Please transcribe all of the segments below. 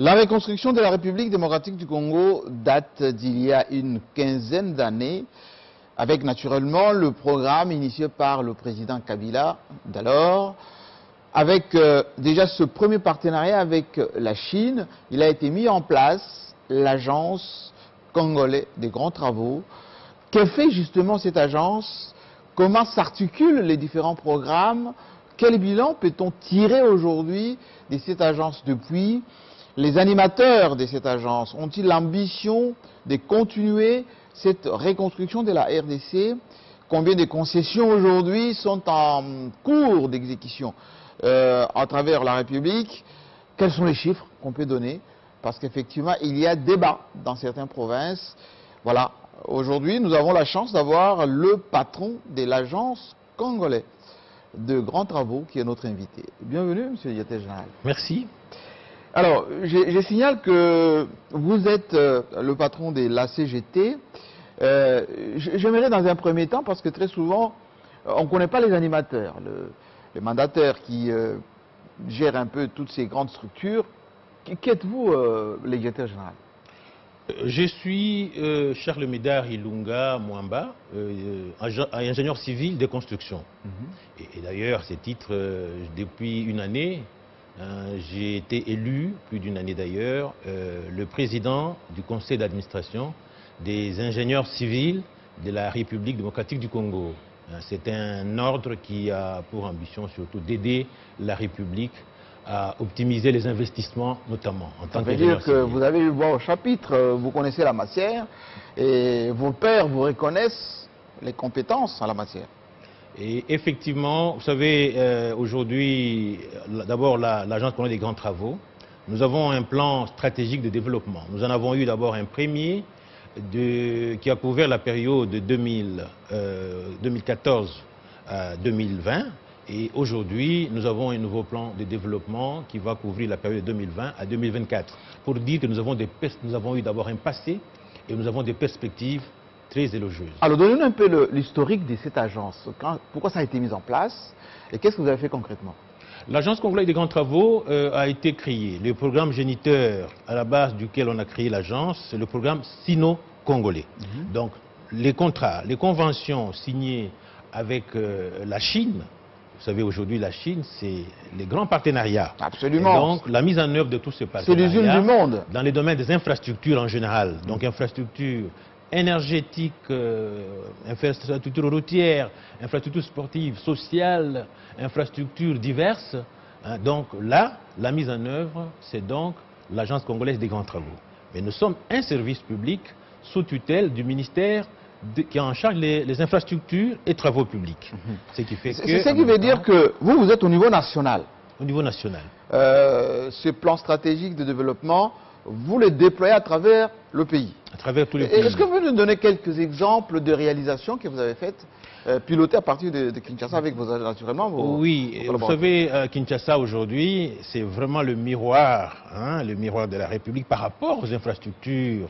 La reconstruction de la République démocratique du Congo date d'il y a une quinzaine d'années, avec naturellement le programme initié par le président Kabila d'alors. Avec déjà ce premier partenariat avec la Chine, il a été mis en place l'agence congolaise des grands travaux. Que fait justement cette agence? Comment s'articulent les différents programmes? Quel bilan peut-on tirer aujourd'hui de cette agence? Depuis, les animateurs de cette agence ont-ils l'ambition de continuer cette reconstruction de la RDC? Combien de concessions aujourd'hui sont en cours d'exécution à travers la République? Quels sont les chiffres qu'on peut donner? Parce qu'effectivement, il y a débat dans certaines provinces. Voilà, aujourd'hui, nous avons la chance d'avoir le patron de l'agence congolaise de grands travaux qui est notre invité. Bienvenue, monsieur le directeur général. Merci. Alors, je signale que vous êtes le patron de la CGT. J'aimerais dans un premier temps, parce que très souvent, on ne connaît pas les animateurs, les mandataires qui gèrent un peu toutes ces grandes structures. Qui êtes-vous, le directeur général? Je suis Charles Médard Ilunga Mwamba, ingénieur civil de construction. Et d'ailleurs, ces titres, depuis une année, j'ai été élu, plus d'une année d'ailleurs, le président du conseil d'administration des ingénieurs civils de la République démocratique du Congo. C'est un ordre qui a pour ambition surtout d'aider la République à optimiser les investissements, notamment en tant qu'ingénieur civil. Ça veut dire que vous avez eu voix au chapitre, vous connaissez la matière, et vos pairs vous reconnaissent les compétences en la matière. Et effectivement, vous savez, aujourd'hui, d'abord l'Agence congolaise des grands travaux, nous avons un plan stratégique de développement. Nous en avons eu d'abord un premier qui a couvert la période de 2014 à 2020. Et aujourd'hui, nous avons un nouveau plan de développement qui va couvrir la période de 2020 à 2024. Pour dire que nous avons eu d'abord un passé et nous avons des perspectives très élogieuses. Alors, donnez-nous un peu l'historique de cette agence. Pourquoi ça a été mis en place et qu'est-ce que vous avez fait concrètement? L'Agence congolaise des grands travaux a été créée. Le programme géniteur à la base duquel on a créé l'agence, c'est le programme sino-congolais. Donc, les contrats, les conventions signées avec la Chine. Vous savez, aujourd'hui, la Chine, c'est les grands partenariats. Absolument. Et donc, la mise en œuvre de tous ces partenariats. C'est l'usine du monde. Dans les domaines des infrastructures en général. Donc, infrastructures énergétiques, infrastructures routières, infrastructures sportives, sociales, infrastructures diverses. Donc, là, la mise en œuvre, c'est donc l'Agence congolaise des grands travaux. Mais nous sommes un service public sous tutelle du ministère qui est en charge les infrastructures et travaux publics. C'est ce qui veut dire que vous êtes au niveau national. Au niveau national. Ce plan stratégique de développement, vous le déployez à travers le pays. À travers tous les pays. Est-ce que vous pouvez nous donner quelques exemples de réalisations que vous avez faites, pilotées à partir de Kinshasa avec vos naturellement Oui, vous savez, Kinshasa aujourd'hui, c'est vraiment le miroir de la République par rapport aux infrastructures.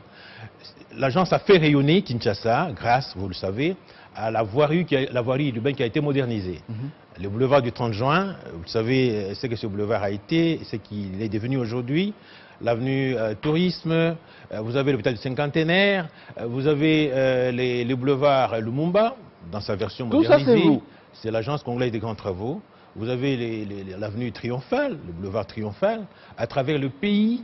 L'agence a fait rayonner Kinshasa grâce, vous le savez, à la voirie urbaine qui a été modernisée. Le boulevard du 30 juin, vous savez ce que ce boulevard a été, ce qu'il est devenu aujourd'hui. L'avenue Tourisme, vous avez l'hôpital du Cinquantenaire, vous avez les boulevards Lumumba, dans sa version modernisée. Tout ça, c'est l'Agence congolaise des grands travaux. Vous avez l'avenue Triomphale, le boulevard Triomphal. À travers le pays,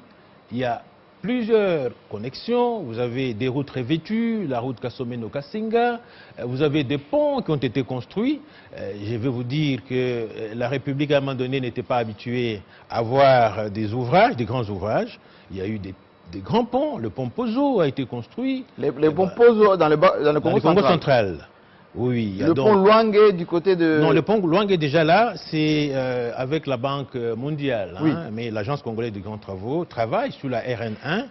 il y a plusieurs connexions. Vous avez des routes revêtues, la route Kasomeno-Kasinga. Vous avez des ponts qui ont été construits. Je vais vous dire que la République, à un moment donné, n'était pas habituée à voir des ouvrages, des grands ouvrages. Il y a eu des grands ponts. Le pont Pozo a été construit. Les ponts Pozo dans le Congo central. Oui, le pont Luangue du côté de... Non, le pont Luangue est déjà là, c'est avec la Banque mondiale. Oui. Mais l'Agence congolaise des grands travaux travaille sur la RN1.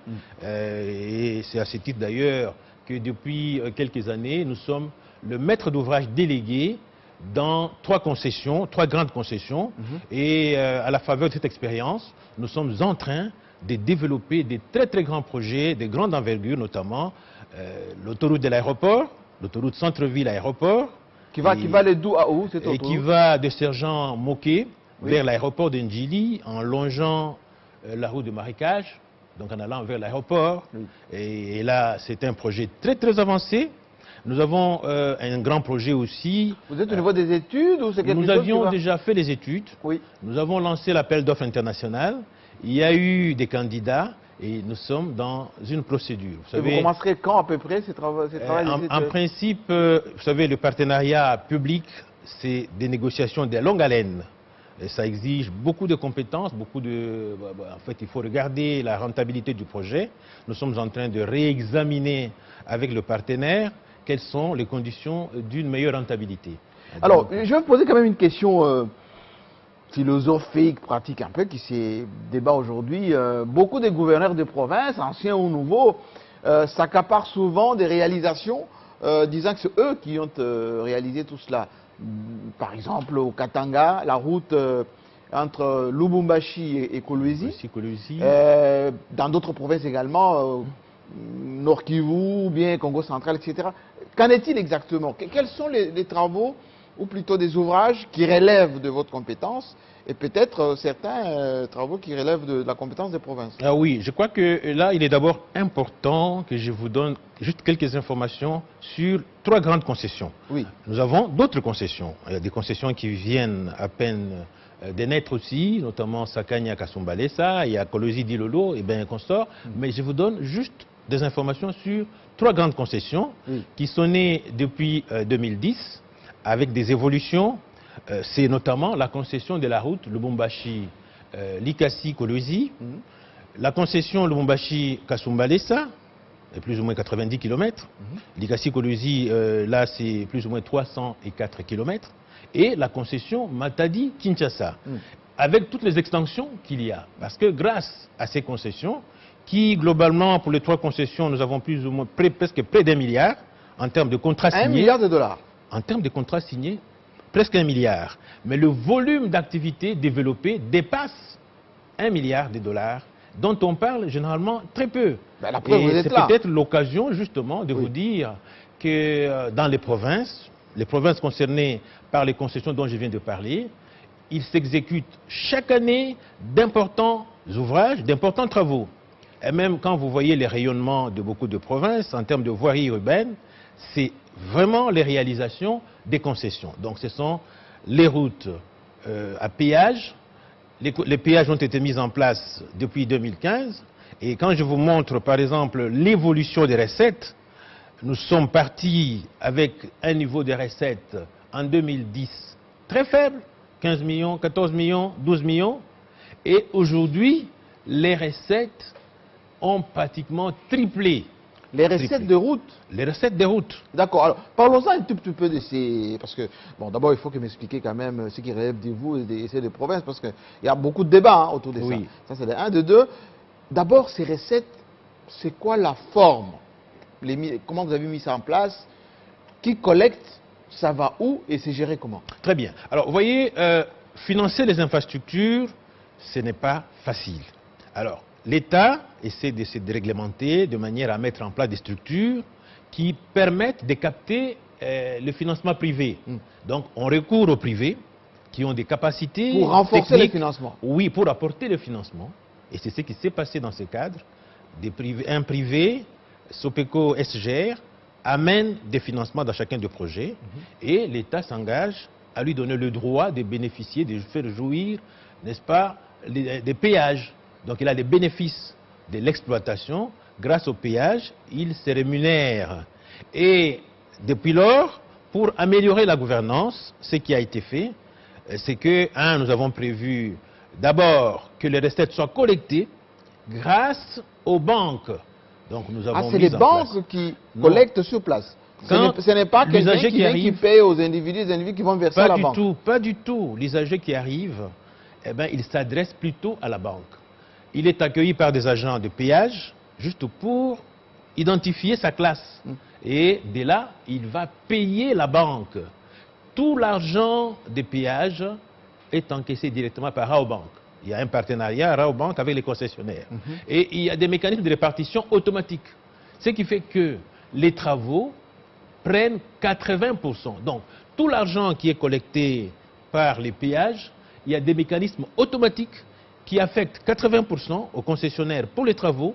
Et c'est à ce titre d'ailleurs que depuis quelques années, nous sommes le maître d'ouvrage délégué dans trois grandes concessions. Et à la faveur de cette expérience, nous sommes en train de développer des très très grands projets, des grandes envergures notamment, l'autoroute de l'aéroport, l'autoroute centre-ville aéroport. Qui va de d'où à où cette autoroute? Et qui va de Sergent Moké vers l'aéroport de Ndjili en longeant la route de marécage donc en allant vers l'aéroport. Oui. Et là, c'est un projet très très avancé. Nous avons un grand projet aussi. Vous êtes au niveau des études ou c'est quelque Nous chose avions qui va... déjà fait les études. Oui. Nous avons lancé l'appel d'offres international. Il y a eu des candidats et nous sommes dans une procédure. Vous commencerez quand à peu près ces travaux en principe, vous savez, le partenariat public, c'est des négociations de longue haleine. Et ça exige beaucoup de compétences, en fait, il faut regarder la rentabilité du projet. Nous sommes en train de réexaminer avec le partenaire quelles sont les conditions d'une meilleure rentabilité. Alors, je vais vous poser quand même une question philosophique, pratique un peu, qui s'est débat aujourd'hui. Beaucoup de gouverneurs de province, anciens ou nouveaux, s'accaparent souvent des réalisations, disant que c'est eux qui ont réalisé tout cela. Par exemple, au Katanga, la route entre Lubumbashi et Kolwezi. Dans d'autres provinces également, Nord Kivu, ou bien Congo central, etc. Qu'en est-il exactement? Quels sont les travaux, ou plutôt des ouvrages qui relèvent de votre compétence, et peut-être certains travaux qui relèvent de la compétence des provinces? Ah oui, je crois que là, il est d'abord important que je vous donne juste quelques informations sur 3 grandes concessions. Oui. Nous avons d'autres concessions. Il y a des concessions qui viennent à peine de naître aussi, notamment Sakanya Kasumbalesa, il y a Kolwezi Dilolo et bien consort. Mais je vous donne juste des informations sur 3 grandes concessions qui sont nées depuis 2010 avec des évolutions. C'est notamment la concession de la route Lubumbashi-Likasi-Kolwezi, la concession Lubumbashi-Kasumbalesa, plus ou moins 90 km. Likasi-Kolwezi, là, c'est plus ou moins 304 km. Et la concession Matadi-Kinshasa, avec toutes les extensions qu'il y a. Parce que grâce à ces concessions, qui globalement, pour les 3 concessions, nous avons plus ou moins presque près d'1 milliard en termes de contrats signés. 1 milliard de dollars. En termes de contrats signés, presque 1 milliard. Mais le volume d'activités développées dépasse 1 milliard de dollars, dont on parle généralement très peu. Ben, la preuve, et c'est peut-être l'occasion justement de vous dire que dans les provinces concernées par les concessions dont je viens de parler, il s'exécute chaque année d'importants ouvrages, d'importants travaux. Et même quand vous voyez les rayonnements de beaucoup de provinces en termes de voirie urbaine, c'est vraiment les réalisations des concessions. Donc ce sont les routes à péage. Les péages ont été mis en place depuis 2015. Et quand je vous montre par exemple l'évolution des recettes, nous sommes partis avec un niveau de recettes en 2010 très faible, 15 millions, 14 millions, 12 millions. Et aujourd'hui, les recettes ont pratiquement triplé. Les recettes de route? Les recettes de route. D'accord. Alors, parlons-en un tout petit peu de ces... Parce que, bon, d'abord, il faut que m'expliquiez quand même ce qui relève de vous et de provinces, parce qu'il y a beaucoup de débats autour de ça. Ça, c'est de 1. De 2, d'abord, ces recettes, c'est quoi la forme? Comment vous avez mis ça en place? Qui collecte? Ça va où? Et c'est géré comment? Très bien. Alors, vous voyez, financer les infrastructures, ce n'est pas facile. Alors, l'État essaie de se réglementer de manière à mettre en place des structures qui permettent de capter le financement privé. Donc, on recourt aux privés qui ont des capacités pour renforcer le financement. Oui, pour apporter le financement. Et c'est ce qui s'est passé dans ce cadre. Un privé, Sopeco SGR, amène des financements dans chacun des projets et l'État s'engage à lui donner le droit de bénéficier, de faire jouir, n'est-ce pas, des péages. Donc il a des bénéfices de l'exploitation. Grâce au péage, il se rémunère. Et depuis lors, pour améliorer la gouvernance, ce qui a été fait, c'est que, nous avons prévu d'abord que les recettes soient collectées grâce aux banques. Donc nous avons c'est les banques qui collectent sur place. Ce n'est pas quelqu'un qui paye aux individus, les individus qui vont verser à la banque. Pas du tout. L'usager qui arrive, eh ben, il s'adresse plutôt à la banque. Il est accueilli par des agents de péage, juste pour identifier sa classe. Et dès là, il va payer la banque. Tout l'argent des péages est encaissé directement par Raobank. Il y a un partenariat Raobank avec les concessionnaires. Et il y a des mécanismes de répartition automatiques. Ce qui fait que les travaux prennent 80%. Donc, tout l'argent qui est collecté par les péages, il y a des mécanismes automatiques qui affecte 80% aux concessionnaires pour les travaux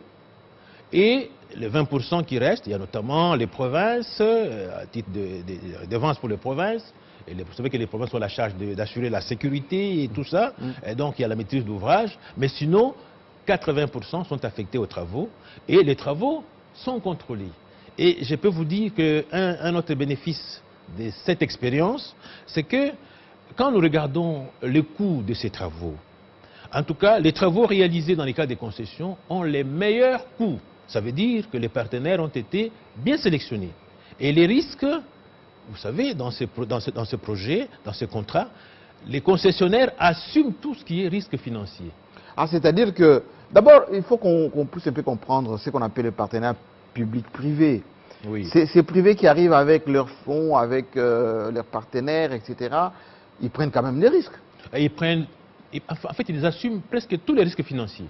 et les 20% qui restent, il y a notamment les provinces, à titre de devances pour les provinces. Et vous savez que les provinces ont la charge d'assurer la sécurité et tout ça. Et donc il y a la maîtrise d'ouvrage. Mais sinon, 80% sont affectés aux travaux et les travaux sont contrôlés. Et je peux vous dire qu'un autre bénéfice de cette expérience, c'est que quand nous regardons le coût de ces travaux, en tout cas, les travaux réalisés dans les cas des concessions ont les meilleurs coûts. Ça veut dire que les partenaires ont été bien sélectionnés. Et les risques, vous savez, dans ce projet, dans ce contrat, les concessionnaires assument tout ce qui est risque financier. Ah, c'est-à-dire que, d'abord, il faut qu'on puisse un peu comprendre ce qu'on appelle le partenariat public-privé. Oui. Ces privés qui arrivent avec leurs fonds, avec leurs partenaires, etc., ils prennent quand même des risques. Et en fait, ils assument presque tous les risques financiers.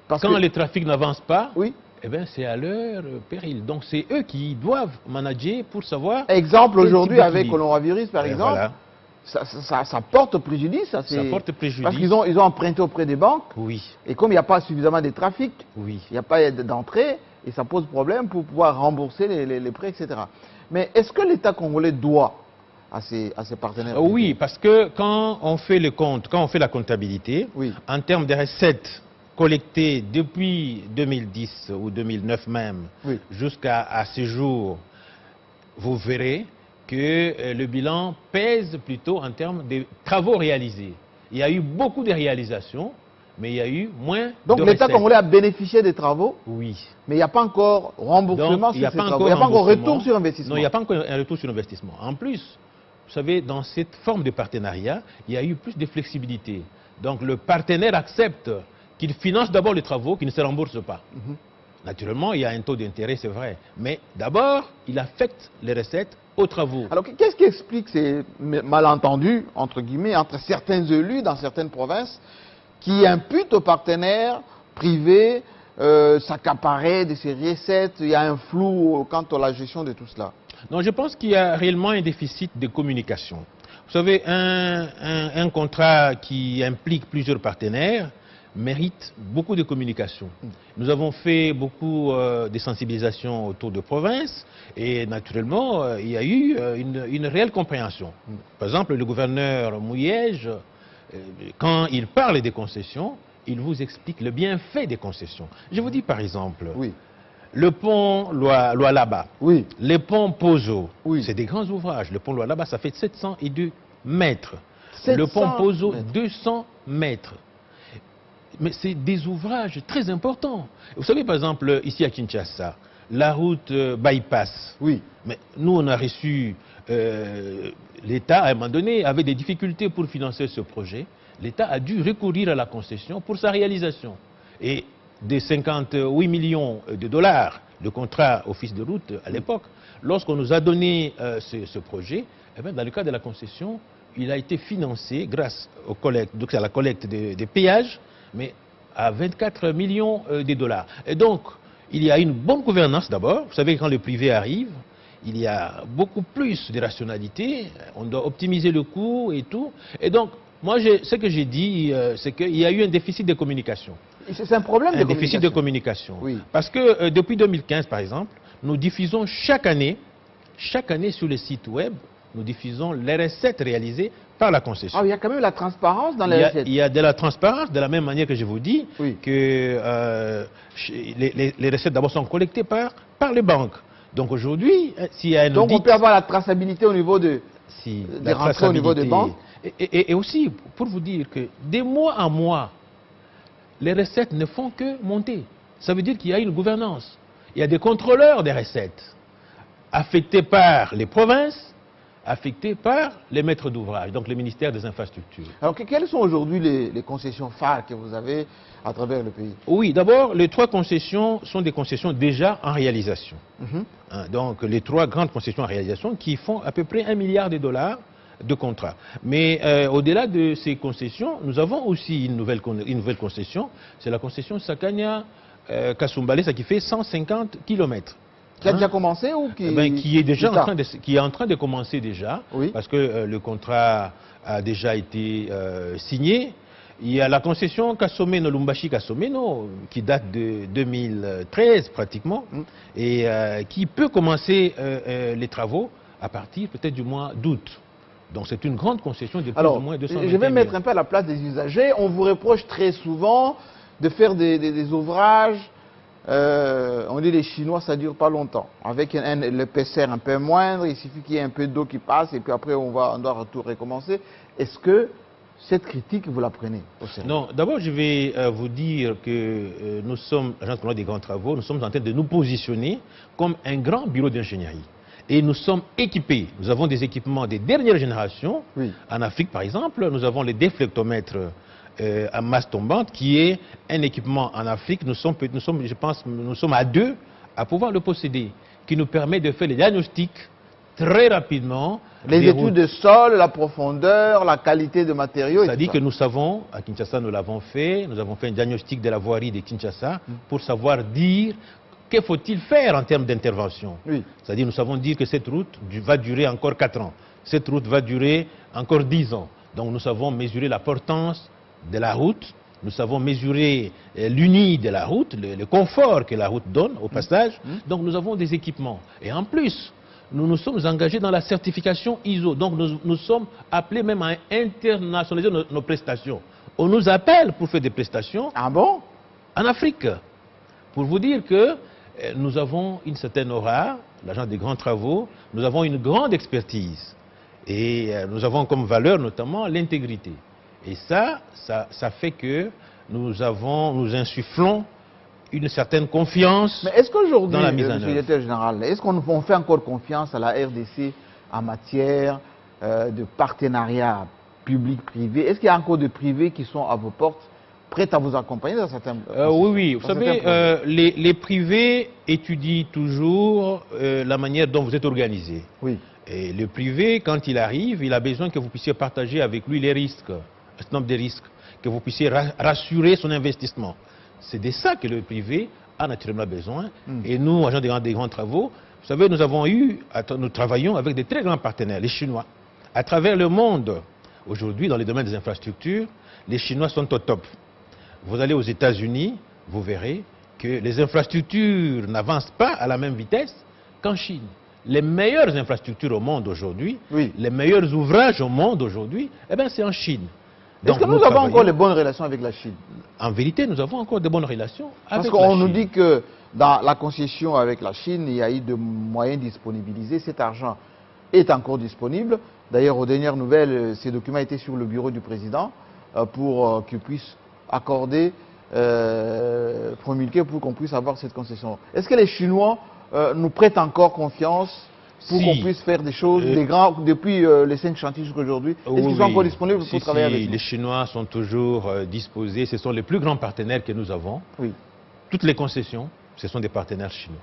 Parce Quand que, le trafic n'avance pas, oui. eh ben, c'est à leur péril. Donc c'est eux qui doivent manager pour savoir... Exemple, quel aujourd'hui, type avec d'équilibre. coronavirus, par Et exemple, voilà. ça porte préjudice. Ça porte préjudice. Parce qu'ils ont emprunté auprès des banques, Oui, et comme il n'y a pas suffisamment de trafic, oui. il n'y a pas d'entrée, et ça pose problème pour pouvoir rembourser les prêts, etc. Mais est-ce que l'État congolais doit à ses partenaires privés? Oui, parce que quand on fait le compte, quand on fait la comptabilité, Oui. en termes de recettes collectées depuis 2010 ou 2009 même, Oui. jusqu'à ce jour, vous verrez que le bilan pèse plutôt en termes de travaux réalisés. Il y a eu beaucoup de réalisations, mais il y a eu moins Donc de l'État recettes. congolais a bénéficié des travaux, Oui. mais il n'y a pas encore remboursement Donc, il n'y sur a ces pas travaux. encore Il n'y a pas encore remboursement. retour sur investissement. Non, il n'y a pas encore un retour sur investissement. En plus, vous savez, dans cette forme de partenariat, il y a eu plus de flexibilité. Donc le partenaire accepte qu'il finance d'abord les travaux, qu'il ne se rembourse pas. Naturellement, il y a un taux d'intérêt, c'est vrai. Mais d'abord, il affecte les recettes aux travaux. Alors qu'est-ce qui explique ces malentendus, entre guillemets, entre certains élus dans certaines provinces qui imputent aux partenaires privés s'accaparer de ces recettes? Il y a un flou quant à la gestion de tout cela. Non, je pense qu'il y a réellement un déficit de communication. Vous savez, un contrat qui implique plusieurs partenaires mérite beaucoup de communication. Nous avons fait beaucoup de sensibilisation autour de provinces et naturellement, il y a eu une réelle compréhension. Par exemple, le gouverneur Mouyège, quand il parle des concessions, il vous explique le bienfait des concessions. Je vous dis par exemple, Oui. le pont Lualaba, Oui. le pont Pozo, Oui. c'est des grands ouvrages. Le pont Lualaba, ça fait 702 mètres. 700 Le pont Pozo, mètres. 200 mètres. Mais c'est des ouvrages très importants. Vous savez, par exemple, ici à Kinshasa, la route bypass. Oui. Mais nous, on a reçu, l'État, à un moment donné, avait des difficultés pour financer ce projet. L'État a dû recourir à la concession pour sa réalisation. Et des 58 millions de dollars de contrat office de route à l'époque, lorsqu'on nous a donné ce projet, eh bien, dans le cas de la concession, il a été financé grâce donc à la collecte des péages, mais à 24 millions de dollars. Et donc, il y a une bonne gouvernance d'abord. Vous savez, quand le privé arrive, il y a beaucoup plus de rationalité. On doit optimiser le coût et tout. Et donc, moi, ce que j'ai dit, c'est qu'il y a eu un déficit de communication. C'est un problème Un déficit de communication. Oui. Parce que depuis 2015, par exemple, nous diffusons chaque année sur le site web, nous diffusons les recettes réalisées par la concession. Ah, il y a quand même la transparence dans les recettes. Il y a de la transparence, de la même manière que je vous dis, Oui. que les recettes d'abord sont collectées par les banques. Donc aujourd'hui, s'il y a un Donc audit, on peut avoir la traçabilité au niveau des la rentrées au niveau des traçabilité. banques. Et aussi, pour vous dire que des mois en mois, les recettes ne font que monter. Ça veut dire qu'il y a une gouvernance. Il y a des contrôleurs des recettes affectés par les provinces, affectés par les maîtres d'ouvrage, donc le ministère des Infrastructures. Alors quelles sont aujourd'hui les concessions phares que vous avez à travers le pays? Oui, d'abord, les 3 concessions sont des concessions déjà en réalisation. Hein, donc, les 3 grandes concessions en réalisation qui font à peu près 1 milliard de dollars de contrats. Mais au-delà de ces concessions, nous avons aussi une nouvelle concession, c'est la concession Sakania-Kasumbalé, ça qui fait 150 km. Qui a déjà commencé ou qui... Qui est déjà en train de commencer déjà, Oui. parce que le contrat a déjà été signé. Il y a la concession Kasomeno-Lumbashi-Kasomeno, qui date de 2013 pratiquement, et qui peut commencer les travaux à partir peut-être du mois d'août. Donc c'est une grande concession de plus ou moins 220 000. Je vais mettre un peu à la place des usagers. On vous reproche très souvent de faire des ouvrages. On dit les Chinois, ça ne dure pas longtemps. Avec l'épaisseur un peu moindre, il suffit qu'il y ait un peu d'eau qui passe et puis après on doit tout recommencer. Est-ce que cette critique, vous la prenez au sérieux? Non, d'abord je vais vous dire que nous sommes, l'Agence coloniale des grands travaux, nous sommes en train de nous positionner comme un grand bureau d'ingénierie. Et nous sommes équipés, nous avons des équipements des dernières générations. Oui. En Afrique par exemple, nous avons les déflectomètres à masse tombante, qui est un équipement en Afrique. Nous sommes, je pense, nous sommes à 2 à pouvoir le posséder, qui nous permet de faire les diagnostics très rapidement. Les études de sol, la profondeur, la qualité de matériaux. C'est-à-dire que nous savons, à Kinshasa nous l'avons fait, nous avons fait un diagnostic de la voirie de Kinshasa pour savoir dire que faut-il faire en termes d'intervention. Oui. C'est-à-dire nous savons dire que cette route va durer encore 4 ans, cette route va durer encore 10 ans. Donc nous savons mesurer la portance de la route, nous savons mesurer l'uni de la route, le confort que la route donne au passage. Donc nous avons des équipements. Et en plus, nous nous sommes engagés dans la certification ISO. Donc nous sommes appelés même à internationaliser nos prestations. On nous appelle pour faire des prestations. Ah bon? En Afrique. Pour vous dire que nous avons une certaine aura, l'agence des grands travaux, nous avons une grande expertise. Et nous avons comme valeur notamment l'intégrité. Et ça fait que nous insufflons une certaine confiance. Mais est-ce qu'aujourd'hui, dans la mise en Monsieur le œuvre. Directeur général, est-ce qu'on fait encore confiance à la RDC en matière de partenariat public-privé? Est-ce qu'il y a encore des privés qui sont à vos portes, prêts à vous accompagner dans certains Oui. Vous savez, les privés étudient toujours la manière dont vous êtes organisé. Oui. Et le privé, quand il arrive, il a besoin que vous puissiez partager avec lui les risques, un certain nombre de risques, que vous puissiez rassurer son investissement. C'est de ça que le privé a naturellement besoin. Et nous, agents des grands travaux, vous savez, nous travaillons avec des très grands partenaires, les Chinois. À travers le monde, aujourd'hui, dans les domaines des infrastructures, les Chinois sont au top. Vous allez aux États-Unis, vous verrez que les infrastructures n'avancent pas à la même vitesse qu'en Chine. Les meilleures infrastructures au monde aujourd'hui, les meilleurs ouvrages au monde aujourd'hui, eh bien c'est en Chine. Est-ce que nous avons encore les bonnes relations avec la Chine? En vérité, nous avons encore de bonnes relations avec la Chine. Parce qu'on nous dit que dans la concession avec la Chine, il y a eu de moyens disponibilisés. Cet argent est encore disponible. D'ailleurs, aux dernières nouvelles, ces documents étaient sur le bureau du président pour qu'il puisse accorder, promulguer pour qu'on puisse avoir cette concession. Est-ce que les Chinois nous prêtent encore confiance pour qu'on puisse faire des choses, depuis les 5 chantiers jusqu'à aujourd'hui? Est-ce qu'ils sont encore disponibles pour travailler avec nous? Les Chinois sont toujours disposés. Ce sont les plus grands partenaires que nous avons. Oui. Toutes les concessions, ce sont des partenaires chinois.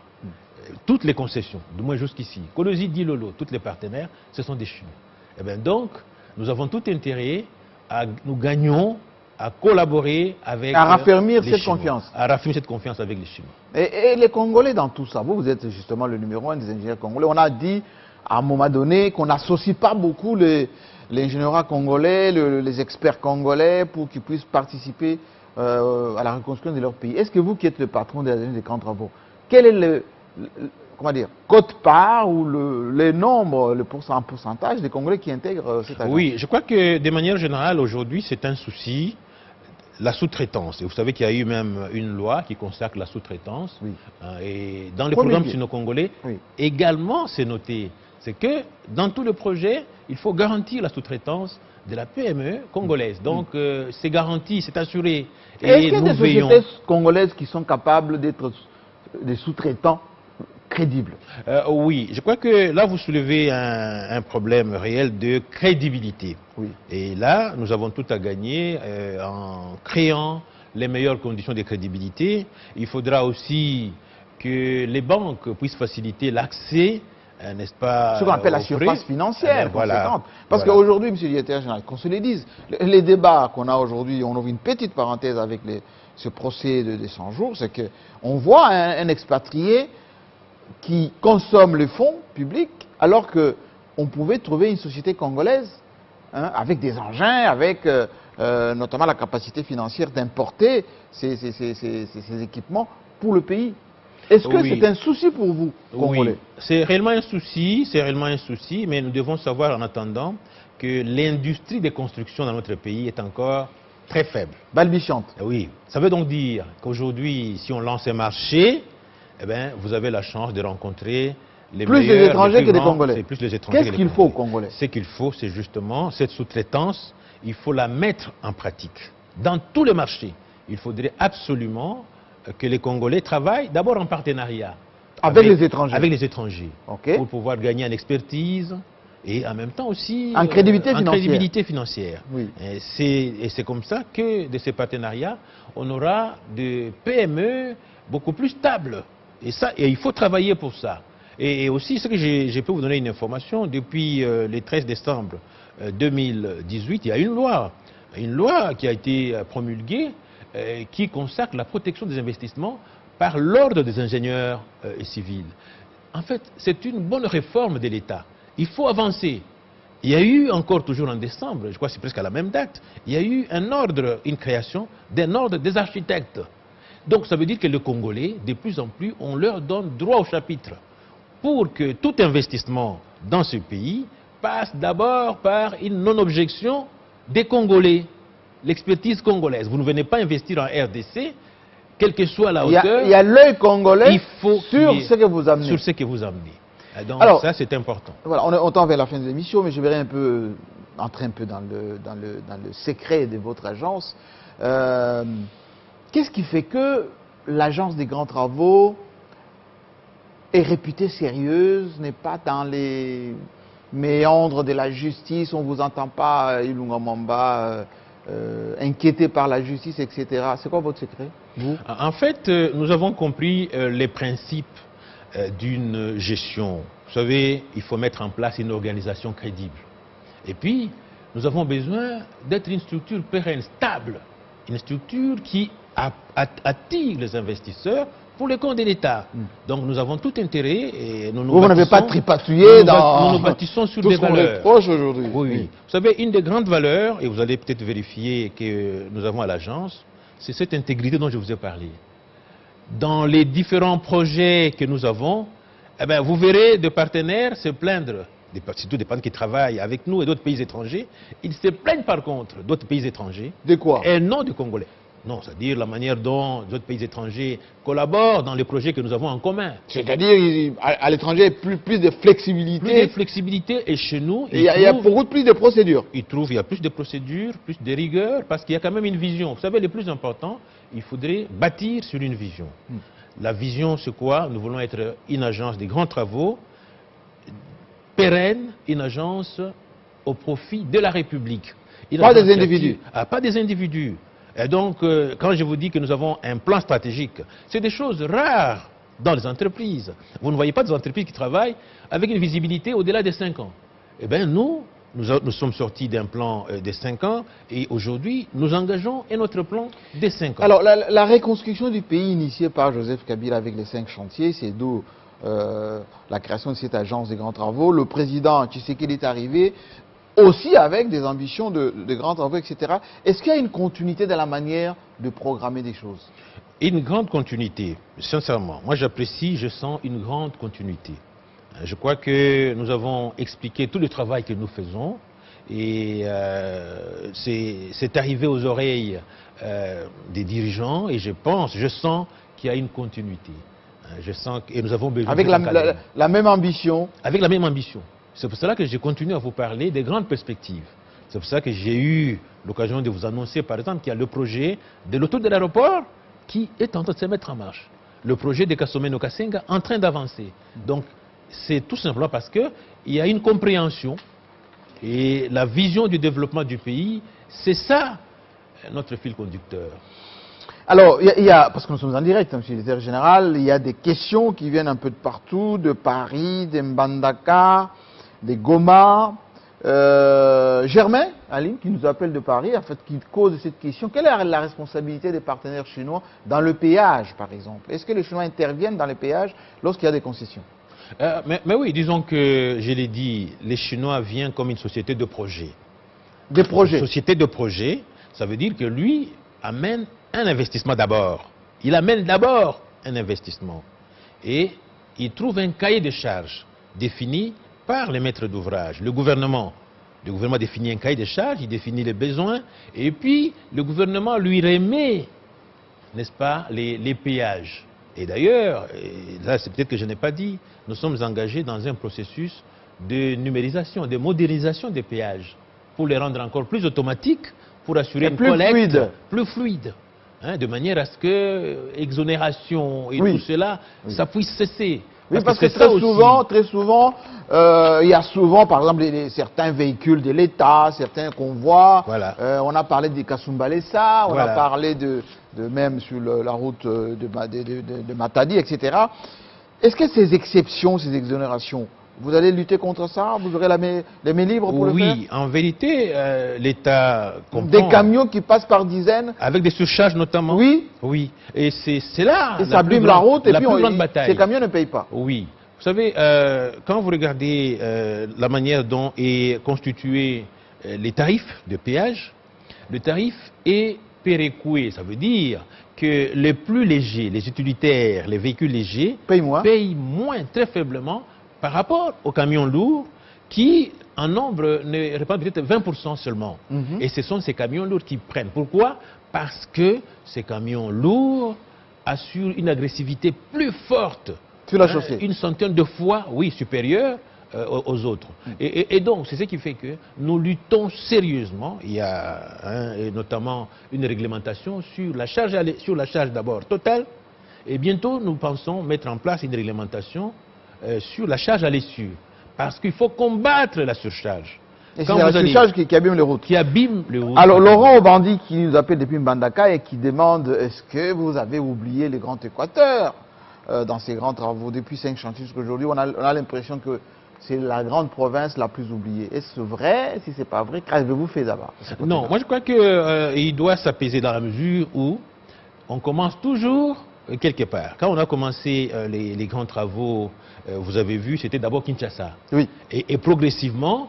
Toutes les concessions, du moins jusqu'ici. Kolosi, Dilolo, tous les partenaires, ce sont des Chinois. Et bien donc, nous avons tout intérêt nous gagnons à collaborer avec à raffermir les cette Chinois, confiance. à raffermir cette confiance avec les Chinois. Et les Congolais dans tout ça, vous êtes justement le numéro 1 des ingénieurs congolais. On a dit à un moment donné qu'on n'associe pas beaucoup l'ingénierat congolais, les experts congolais pour qu'ils puissent participer à la reconstruction de leur pays. Est-ce que vous qui êtes le patron des grands travaux, quel est comment dire, quote-part ou le nombre, le pourcentage des Congolais qui intègrent cette agence? Oui, je crois que de manière générale aujourd'hui c'est un souci. La sous-traitance. Et vous savez qu'il y a eu même une loi qui consacre la sous-traitance. Oui. Et dans les programmes sino-congolais, également c'est noté. C'est que dans tout le projet, il faut garantir la sous-traitance de la PME congolaise. Donc c'est garanti, c'est assuré. Et est-ce qu'il y a des sociétés congolaises qui sont capables d'être des sous-traitants crédibles? Oui, je crois que là vous soulevez un problème réel de crédibilité. Oui. Et là, nous avons tout à gagner en créant les meilleures conditions de crédibilité. Il faudra aussi que les banques puissent faciliter l'accès, n'est-ce pas, ce qu'on appelle la surface financière conséquente. Parce voilà. qu'aujourd'hui, monsieur le directeur général, qu'on se le dise, les débats qu'on a aujourd'hui, on ouvre une petite parenthèse avec ce procès de 100 jours, c'est qu'on voit un expatrié qui consomme les fonds publics alors qu'on pouvait trouver une société congolaise hein, avec des engins, avec notamment la capacité financière d'importer ces équipements pour le pays. Est-ce que Oui. c'est un souci pour vous, Congolais? Oui, c'est réellement un souci, mais nous devons savoir en attendant que l'industrie des constructions dans notre pays est encore très faible. Balbutiante. Oui, ça veut donc dire qu'aujourd'hui, si on lance un marché, eh ben, vous avez la chance de rencontrer les Plus meilleurs, les étrangers plus que les grands, Congolais. c'est plus les étrangers Qu'est-ce que les qu'il faut aux Congolais. Congolais? Ce qu'il faut, c'est justement cette sous-traitance, il faut la mettre en pratique. Dans tous les marchés, il faudrait absolument que les Congolais travaillent d'abord en partenariat. Avec les étrangers. Avec les étrangers. Ok. Pour pouvoir gagner en expertise et en même temps aussi En crédibilité en financière. crédibilité financière. Oui. Et c'est comme ça que de ces partenariats, on aura des PME beaucoup plus stables. Et il faut travailler pour ça. Et aussi, ce que je peux vous donner une information, depuis le 13 décembre 2018, il y a une loi qui a été promulguée qui consacre la protection des investissements par l'ordre des ingénieurs civils. En fait, c'est une bonne réforme de l'État. Il faut avancer. Il y a eu encore toujours en décembre, je crois que c'est presque à la même date, il y a eu une création d'un ordre des architectes. Donc ça veut dire que les Congolais, de plus en plus, on leur donne droit au chapitre pour que tout investissement dans ce pays passe d'abord par une non-objection des Congolais, l'expertise congolaise. Vous ne venez pas investir en RDC, quelle que soit la hauteur. Il y a l'œil congolais sur ce que vous amenez. Sur ce que vous amenez. Donc alors, ça, c'est important. Voilà, on tend vers la fin de l'émission, mais je verrai entrer un peu dans le secret de votre agence. Qu'est-ce qui fait que l'agence des grands travaux est réputée sérieuse, n'est pas dans les méandres de la justice, on ne vous entend pas, Ilunga Mamba, inquiété par la justice, etc. C'est quoi votre secret, vous? En fait, nous avons compris les principes d'une gestion. Vous savez, il faut mettre en place une organisation crédible. Et puis, nous avons besoin d'être une structure pérenne, stable. Une structure qui attire les investisseurs pour les comptes de l'État. Donc nous avons tout intérêt et vous n'avez pas tripatouillé dans... Nous nous bâtissons sur tout des ce qu'on valeurs. reproche aujourd'hui. Oui. Vous savez, une des grandes valeurs, et vous allez peut-être vérifier que nous avons à l'agence, c'est cette intégrité dont je vous ai parlé. Dans les différents projets que nous avons, eh bien, vous verrez des partenaires se plaindre, surtout des partenaires qui travaillent avec nous et d'autres pays étrangers, ils se plaignent par contre d'autres pays étrangers. De quoi? Et non du Congolais. Non, c'est-à-dire la manière dont d'autres pays étrangers collaborent dans les projets que nous avons en commun. C'est-à-dire, à l'étranger, il y a plus de flexibilité. Plus de flexibilité, et chez nous, il y a beaucoup plus de procédures. Il y a plus de procédures, plus de rigueur, parce qu'il y a quand même une vision. Vous savez, le plus important, il faudrait bâtir sur une vision. La vision, c'est quoi? Nous voulons être une agence des grands travaux, pérenne, une agence au profit de la République. Pas des individus. Pas des individus. Et donc, quand je vous dis que nous avons un plan stratégique, c'est des choses rares dans les entreprises. Vous ne voyez pas des entreprises qui travaillent avec une visibilité au-delà des 5 ans. Eh bien, nous sommes sortis d'un plan des 5 ans et aujourd'hui, nous engageons un autre plan des 5 ans. Alors, la reconstruction du pays initiée par Joseph Kabila avec les 5 chantiers, c'est d'où la création de cette agence des grands travaux. Le président Tshisekedi est arrivé aussi avec des ambitions de grands travaux, etc. Est-ce qu'il y a une continuité dans la manière de programmer des choses? Une grande continuité, sincèrement. Moi, j'apprécie, je sens une grande continuité. Je crois que nous avons expliqué tout le travail que nous faisons et c'est arrivé aux oreilles des dirigeants et je sens qu'il y a une continuité. Je sens et nous avons besoin avec la même ambition. Avec la même ambition. C'est pour cela que je continue à vous parler des grandes perspectives. C'est pour ça que j'ai eu l'occasion de vous annoncer, par exemple, qu'il y a le projet de l'autoroute de l'aéroport qui est en train de se mettre en marche. Le projet de Kasomeno-Kasenga en train d'avancer. Donc, c'est tout simplement parce qu'il y a une compréhension et la vision du développement du pays, c'est ça notre fil conducteur. Alors, parce que nous sommes en direct, monsieur le directeur général, il y a des questions qui viennent un peu de partout, de Paris, de Mbandaka, de Goma. Germain, Aline, qui nous appelle de Paris, en fait, qui cause cette question. Quelle est la responsabilité des partenaires chinois dans le péage, par exemple? Est-ce que les Chinois interviennent dans les péages lorsqu'il y a des concessions? Mais oui, disons que, je l'ai dit, les Chinois viennent comme une société de projet. Des projets. Société de projet, ça veut dire que lui amène un investissement d'abord. Il amène d'abord un investissement. Et il trouve un cahier de charges défini par les maîtres d'ouvrage. Le gouvernement définit un cahier de charges, il définit les besoins, et puis le gouvernement lui remet, n'est-ce pas, les péages. Et d'ailleurs, là c'est peut-être que je n'ai pas dit, nous sommes engagés dans un processus de numérisation, de modernisation des péages, pour les rendre encore plus automatiques, pour assurer une collecte plus fluide, hein, de manière à ce que exonération et tout cela, ça puisse cesser. Oui, parce que très souvent, il y a souvent, par exemple, certains véhicules de l'État, certains convois. Voilà. On a parlé des Kasumbalesa, on a parlé de même sur la route de Matadi, etc. Est-ce que ces exceptions, ces exonérations, vous allez lutter contre ça? Vous aurez les mains libres pour le faire? Oui, en vérité, l'État comprend. Des camions qui passent par dizaines? Avec des surcharges notamment? Oui. Oui. Et c'est là. Et ça abîme la route et puis bataille. Ces camions ne payent pas. Oui. Vous savez, quand vous regardez la manière dont est constitué les tarifs de péage, le tarif est péréqué. Ça veut dire que les plus légers, les utilitaires, les véhicules légers, payent moins, très faiblement, par rapport aux camions lourds qui, en nombre, ne répondent peut-être 20% seulement. Et ce sont ces camions lourds qui prennent. Pourquoi? Parce que ces camions lourds assurent une agressivité plus forte. Sur la chaussée. Une centaine de fois, oui, supérieure aux autres. Et donc, c'est ce qui fait que nous luttons sérieusement. Il y a notamment une réglementation sur la charge d'abord totale. Et bientôt, nous pensons mettre en place une réglementation sur la charge à l'essieu, parce qu'il faut combattre la surcharge. Et c'est la surcharge qui abîme les routes. Qui abîme les routes. Alors, Laurent Obandi qui nous appelle depuis Mbandaka et qui demande, est-ce que vous avez oublié le Grand Équateur dans ces grands travaux? Depuis 5 chantiers jusqu'aujourd'hui, on a l'impression que c'est la grande province la plus oubliée. Est-ce vrai? Si ce n'est pas vrai, qu'avez-vous fait d'abord? Non, moi je crois qu'il doit s'apaiser dans la mesure où on commence toujours quelque part. Quand on a commencé les grands travaux, vous avez vu, c'était d'abord Kinshasa. Oui. Et progressivement,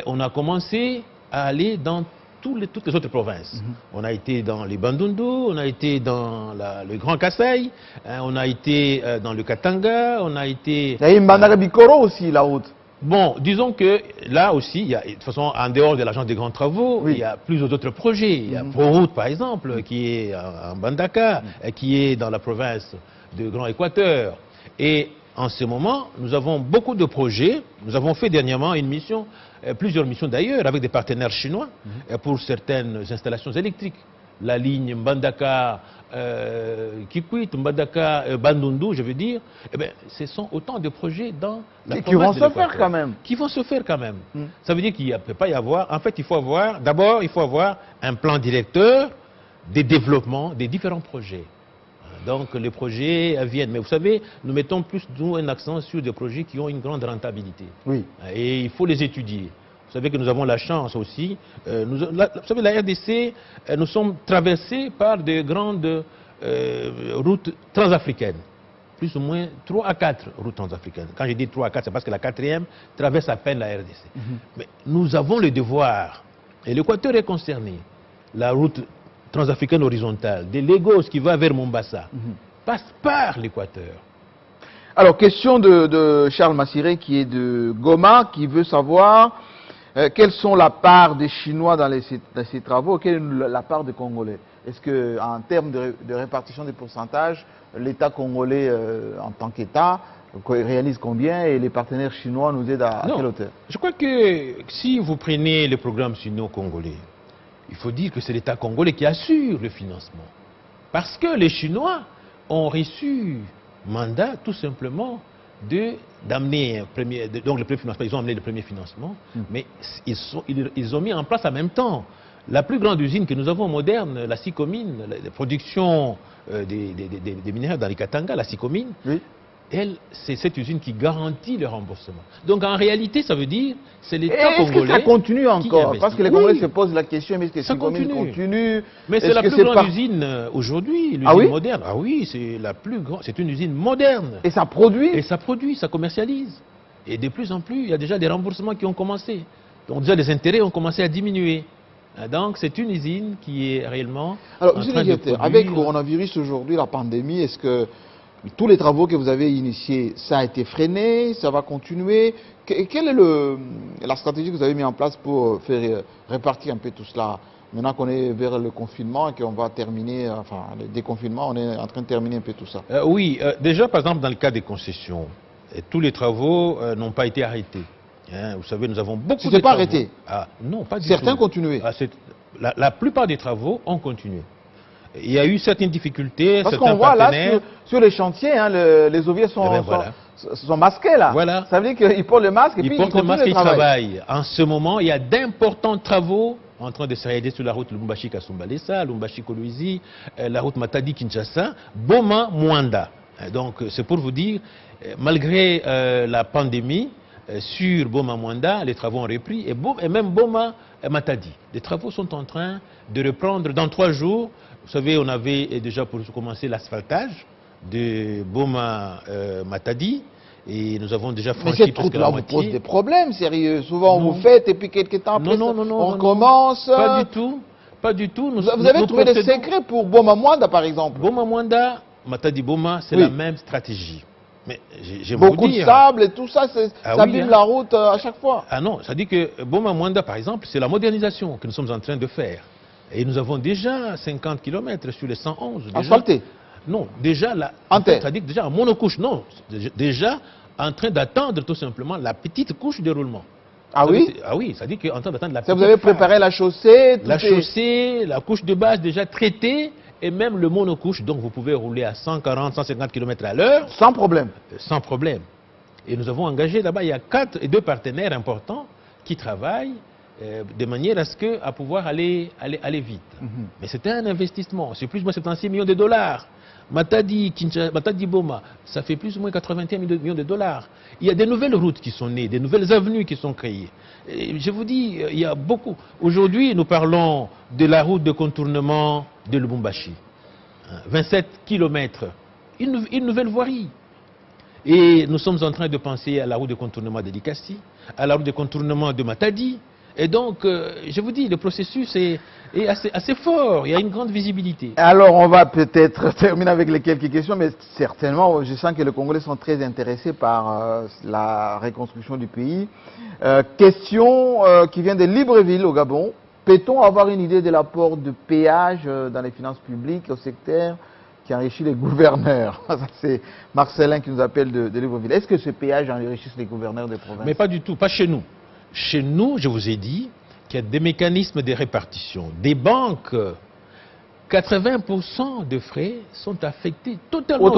on a commencé à aller dans toutes les autres provinces. On a été dans les Bandundu, on a été dans le Grand Kasaï, on a été dans le Katanga, on a été... Il y a eu Mbandaka Bikoro aussi, la route. Bon, disons que là aussi, il y a, de toute façon, en dehors de l'agence des grands travaux, il y a plusieurs d'autres projets. Il y a ProRoute, par exemple, qui est en Mbandaka, qui est dans la province de Grand Équateur. Et en ce moment, nous avons beaucoup de projets. Nous avons fait dernièrement une mission, plusieurs missions d'ailleurs, avec des partenaires chinois pour certaines installations électriques. La ligne Mbandaka Kikwit, Mbandaka Bandundu, je veux dire, eh bien, ce sont autant de projets dans la province qui vont se faire quand même. Qui vont se faire quand même. Ça veut dire qu'il ne peut pas y avoir... En fait, il faut avoir... D'abord, il faut avoir un plan directeur des développements des différents projets. Donc, les projets viennent. Mais vous savez, nous mettons plus un accent sur des projets qui ont une grande rentabilité. Oui. Et il faut les étudier. Vous savez que nous avons la chance aussi. Vous savez, la RDC, nous sommes traversés par de grandes routes transafricaines. Plus ou moins 3 à 4 routes transafricaines. Quand je dis 3 à 4, c'est parce que la 4e traverse à peine la RDC. Mais nous avons le devoir, et l'Équateur est concerné, la route transafricaine horizontale, de Lagos qui va vers Mombasa, passe par l'Équateur. Alors, question de Charles Massiré qui est de Goma, qui veut savoir quelles sont la part des Chinois dans ces travaux, quelle est la part des Congolais? Est-ce qu'en termes de répartition des pourcentages, l'État congolais en tant qu'État réalise combien et les partenaires chinois nous aident à quelle hauteur? Je crois que si vous prenez le programme sino-congolais, il faut dire que c'est l'État congolais qui assure le financement. Parce que les Chinois ont reçu mandat tout simplement d'amener donc le premier financement. Ils ont amené le premier financement, mais ils ont mis en place en même temps la plus grande usine que nous avons moderne, la Sicomine, la production des minéraux dans les Katanga, la Sicomine. Oui. C'est cette usine qui garantit le remboursement. Donc en réalité, ça veut dire c'est l'État congolais. Est-ce que ça continue encore? Parce que les Congolais se posent la question, mais est-ce que ça continue? Mais c'est la plus grande usine aujourd'hui, l'usine moderne. Ah oui, c'est la plus grande, c'est une usine moderne. Et ça produit? Et ça produit, ça commercialise. Et de plus en plus, il y a déjà des remboursements qui ont commencé. Donc déjà les intérêts ont commencé à diminuer. Donc c'est une usine qui est réellement Alors, en monsieur train le de directeur, produire. avec le coronavirus aujourd'hui, la pandémie, est-ce que tous les travaux que vous avez initiés, ça a été freiné, ça va continuer? Quelle est la stratégie que vous avez mise en place pour faire répartir un peu tout cela? Maintenant qu'on est vers le confinement et qu'on va terminer, enfin le déconfinement, on est en train de terminer un peu tout ça. Oui, déjà par exemple dans le cas des concessions, tous les travaux n'ont pas été arrêtés. Hein, vous savez, nous avons beaucoup de C'était pas travaux. arrêté? Ah, non, pas du Certains tout. continuaient. La plupart des travaux ont continué. Il y a eu certaines difficultés, Parce certains qu'on voit là, partenaires. sur les chantiers, hein, les ouvriers Eh ben, sont masqués là. Voilà. Ça veut dire qu'ils portent le masque et puis Ils ils portent le continuent masque et le ils travail. travaillent. En ce moment, il y a d'importants travaux en train de se réaliser sur la route Lubumbashi-Kasumbalesa, Lubumbashi-Kolwezi, la route Matadi-Kinshasa, Boma-Mwanda. Donc, c'est pour vous dire, malgré la pandémie, sur Boma-Mwanda, les travaux ont repris, et même Boma-Matadi. Les travaux sont en train de reprendre dans 3 jours. Vous savez, on avait déjà pour commencer l'asphaltage de Boma-Matadi. Et nous avons déjà Mais franchi cette presque la route-là vous pose moitié. des problèmes sérieux. Souvent Non. vous faites et puis quelques temps après on recommence. Pas du tout. Pas du tout. Vous avez trouvé des secrets pour Boma Mwanda par exemple? Boma Mwanda, Matadi Boma, c'est Oui. la même stratégie. Mais j'aime vous Beaucoup de dire. sable et tout ça, Ah ça oui, abîme hein. la route à chaque fois. Ah non, ça dit que Boma Mwanda, par exemple, c'est la modernisation que nous sommes en train de faire. Et nous avons déjà 50 km sur les 111. Déjà. Asphalté? Non, déjà là. En terre? Ça dit que déjà en monocouche, non. Déjà en train d'attendre tout simplement la petite couche de roulement. Ah Ça oui? dit- Ah oui, ça dit qu'en train d'attendre la Ça, petite vous avez phase. préparé la chaussée, tout La est- chaussée, la couche de base déjà traitée, et même le monocouche, donc vous pouvez rouler à 140, 150 km à l'heure, sans problème. sans problème. Et nous avons engagé là-bas, il y a 2 partenaires importants qui travaillent de manière à pouvoir aller vite. Mais c'était un investissement, c'est plus ou moins 76 millions de dollars. Matadi Boma, ça fait plus ou moins 81 millions de dollars. Il y a des nouvelles routes qui sont nées, des nouvelles avenues qui sont créées. Et je vous dis, il y a beaucoup. Aujourd'hui, nous parlons de la route de contournement de Lubumbashi. 27 km, une nouvelle voirie. Et nous sommes en train de penser à la route de contournement de Likasi, à la route de contournement de Matadi. Et donc, je vous dis, le processus est assez fort, il y a une grande visibilité. Alors, on va peut-être terminer avec les quelques questions, mais certainement, je sens que les Congolais sont très intéressés par la reconstruction du pays. Question qui vient de Libreville, au Gabon. Peut-on avoir une idée de l'apport de péage dans les finances publiques au secteur qui enrichit les gouverneurs? C'est Marcelin qui nous appelle de Libreville. Est-ce que ce péage enrichit les gouverneurs des provinces? Mais pas du tout, pas chez nous. Chez nous, je vous ai dit qu'il y a des mécanismes de répartition. Des banques, 80% de frais sont affectés totalement aux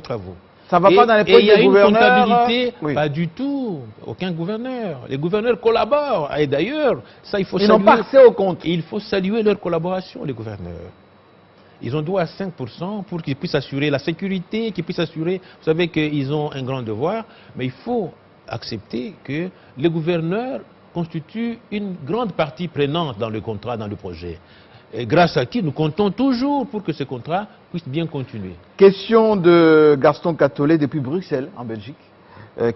travaux. Ça ne va pas dans les poches et il y a des une gouverneurs? comptabilité, Oui. pas du tout, aucun gouverneur. Les gouverneurs collaborent. Et d'ailleurs, ça il faut Ils n'ont pas accès au compte. il faut saluer leur collaboration, les gouverneurs. Ils ont droit à 5% pour qu'ils puissent assurer la sécurité, qu'ils puissent assurer... Vous savez qu'ils ont un grand devoir, mais il faut accepter que les gouverneurs constituent une grande partie prenante dans le contrat, dans le projet. Et grâce à qui nous comptons toujours pour que ce contrat puisse bien continuer. Question de Gaston Catolet depuis Bruxelles, en Belgique,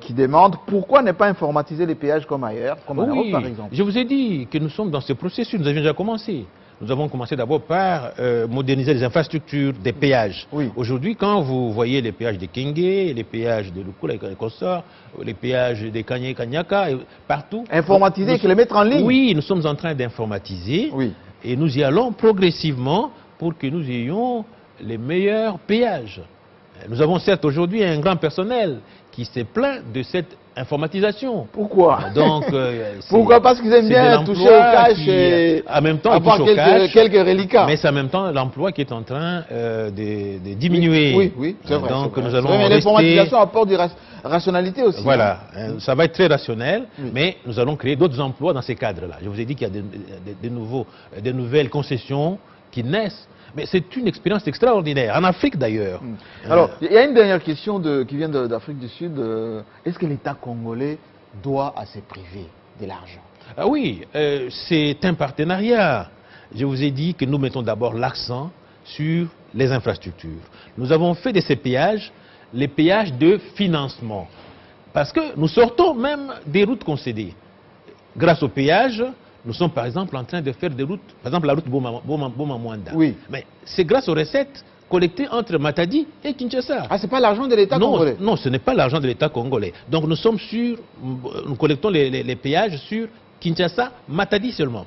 qui demande pourquoi ne pas informatiser les péages comme ailleurs, comme en Europe par exemple. Je vous ai dit que nous sommes dans ce processus, nous avions déjà commencé. Nous avons commencé d'abord par moderniser les infrastructures des péages. Oui. Aujourd'hui, quand vous voyez les péages de Kenge, les péages de Lukula et Consort, les péages de Kanye Kanyaka, partout. Informatiser et que les mettre en ligne. Oui, nous sommes en train d'informatiser. Oui. Et nous y allons progressivement pour que nous ayons les meilleurs péages. Nous avons certes aujourd'hui un grand personnel qui s'est plaint de cette informatisation. Pourquoi? Donc, pourquoi? Parce qu'ils aiment bien toucher au cash et en même temps, avoir quelques reliquats. Mais c'est en même temps l'emploi qui est en train de diminuer. Oui, oui, c'est vrai. Donc vrai. nous allons mais l'informatisation apporte des rationalité aussi. Voilà, hein. Ça va être très rationnel, Oui. mais nous allons créer d'autres emplois dans ces cadres-là. Je vous ai dit qu'il y a des nouvelles concessions qui naissent. Mais c'est une expérience extraordinaire, en Afrique d'ailleurs. Alors, il y a une dernière question qui vient d'Afrique du Sud. Est-ce que l'État congolais doit à ses privés de l'argent? Ah oui, c'est un partenariat. Je vous ai dit que nous mettons d'abord l'accent sur les infrastructures. Nous avons fait de ces péages les péages de financement. Parce que nous sortons même des routes concédées. Grâce aux péages, Nous sommes par exemple en train de faire des routes, par exemple la route Boma-Mwanda. Oui. Mais c'est grâce aux recettes collectées entre Matadi et Kinshasa. Ah, c'est pas l'argent de l'État congolais? Non, ce n'est pas l'argent de l'État congolais. Donc nous collectons les péages sur Kinshasa, Matadi seulement.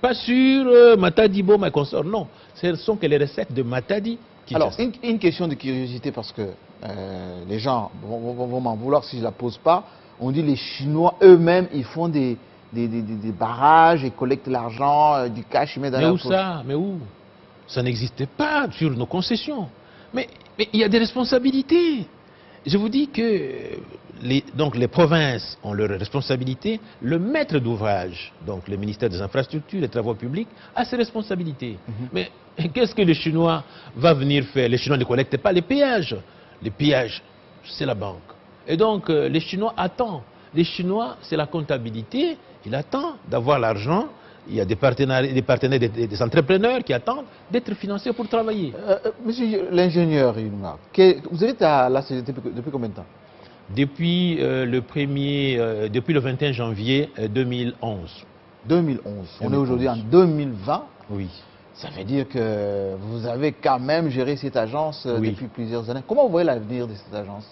Pas sur Matadi, Boma et consorts, non. Ce ne sont que les recettes de Matadi, Kinshasa. Alors, une question de curiosité, parce que les gens vont m'en vouloir si je ne la pose pas. On dit les Chinois eux-mêmes, ils font des barrages et collectent l'argent, du cash, ils mettent dans la poche. Mais où? Ça n'existait pas sur nos concessions. Mais il y a des responsabilités. Je vous dis que les provinces ont leurs responsabilités. Le maître d'ouvrage, donc le ministère des Infrastructures et des Travaux publics, a ses responsabilités. Mais qu'est-ce que les Chinois vont venir faire? Les Chinois ne collectent pas les péages. Les péages, c'est la banque. Et donc, les Chinois attendent. Les Chinois, c'est la comptabilité. Ils attendent d'avoir l'argent. Il y a des partenaires, des entrepreneurs qui attendent d'être financés pour travailler. Monsieur l'ingénieur, vous êtes à la CGT depuis combien de temps? Depuis le 21 janvier 2011. 2011. On est aujourd'hui en 2020. Oui. Ça veut dire que vous avez quand même géré cette agence depuis plusieurs années. Comment vous voyez l'avenir de cette agence?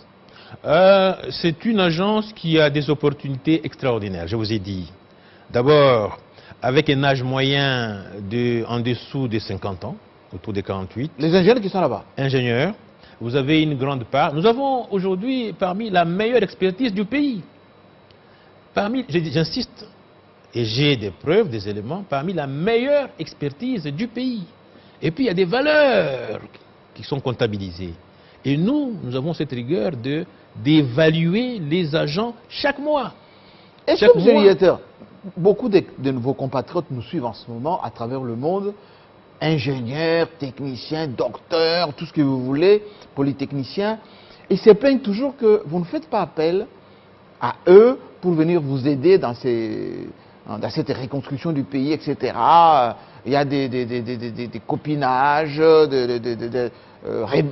C'est une agence qui a des opportunités extraordinaires, je vous ai dit. D'abord, avec un âge moyen en dessous de 50 ans, autour de 48. Les ingénieurs qui sont là-bas? Ingénieurs, vous avez une grande part. Nous avons aujourd'hui parmi la meilleure expertise du pays. J'insiste, et j'ai des preuves, des éléments, parmi la meilleure expertise du pays. Et puis il y a des valeurs qui sont comptabilisées. Et nous avons cette rigueur d'évaluer les agents chaque mois. Est-ce que, monsieur Liéter, beaucoup de vos compatriotes nous suivent en ce moment à travers le monde, ingénieurs, techniciens, docteurs, tout ce que vous voulez, polytechniciens, et se plaignent toujours que vous ne faites pas appel à eux pour venir vous aider dans cette reconstruction du pays, etc. Il y a des copinages,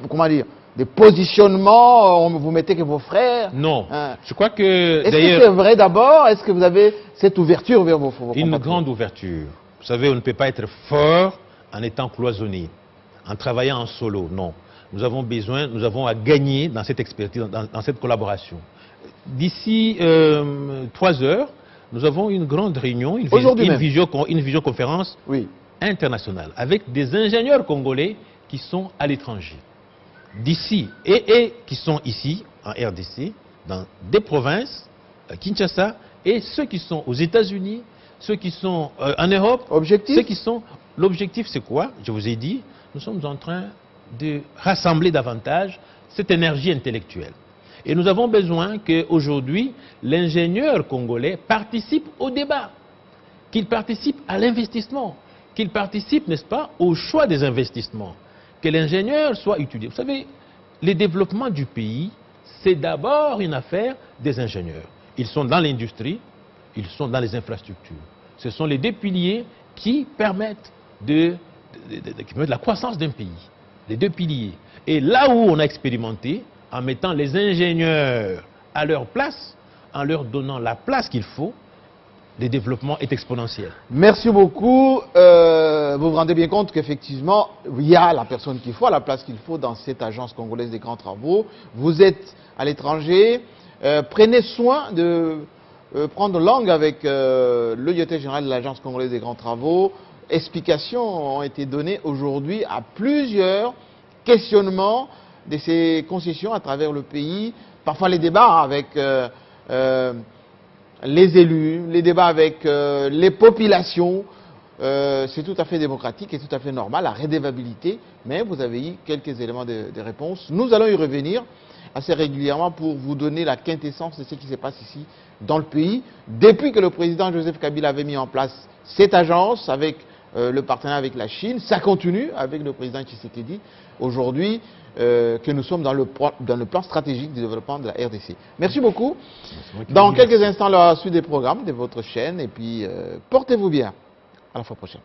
comment dire, des positionnements, vous mettez que vos frères. Non, je crois que est-ce que c'est vrai d'abord? Est-ce que vous avez cette ouverture vers vos compatriotes? Une grande ouverture. Vous savez, on ne peut pas être fort en étant cloisonné, en travaillant en solo, non. Nous avons à gagner dans cette expertise, dans cette collaboration. D'ici 3 heures, nous avons une grande réunion, une visioconférence internationale avec des ingénieurs congolais qui sont à l'étranger. D'ici et qui sont ici, en RDC, dans des provinces, à Kinshasa, et ceux qui sont aux États-Unis, ceux qui sont en Europe. L'objectif, c'est quoi? Je vous ai dit, nous sommes en train de rassembler davantage cette énergie intellectuelle. Et nous avons besoin qu'aujourd'hui, l'ingénieur congolais participe au débat, qu'il participe à l'investissement, qu'il participe, n'est-ce pas, au choix des investissements, que l'ingénieur soit étudié. Vous savez, le développement du pays, c'est d'abord une affaire des ingénieurs. Ils sont dans l'industrie, ils sont dans les infrastructures. Ce sont les 2 piliers qui permettent la croissance d'un pays. Les 2 piliers. Et là où on a expérimenté, en mettant les ingénieurs à leur place, en leur donnant la place qu'il faut, le développement est exponentiel. Merci beaucoup. Vous vous rendez bien compte qu'effectivement, il y a la personne qu'il faut, à la place qu'il faut dans cette agence congolaise des grands travaux. Vous êtes à l'étranger. Prenez soin de prendre langue avec le directeur général de l'agence congolaise des grands travaux. Explications ont été données aujourd'hui à plusieurs questionnements de ces concessions à travers le pays. Parfois les débats avec les élus, les débats avec les populations, c'est tout à fait démocratique et tout à fait normal, la redevabilité, mais vous avez eu quelques éléments de réponse. Nous allons y revenir assez régulièrement pour vous donner la quintessence de ce qui se passe ici dans le pays. Depuis que le président Joseph Kabila avait mis en place cette agence avec le partenariat avec la Chine, ça continue avec le président Tshisekedi aujourd'hui, que nous sommes dans le plan stratégique de développement de la RDC. Merci beaucoup. Dans quelques instants, la suite des programmes de votre chaîne et puis portez-vous bien. À la fois prochaine.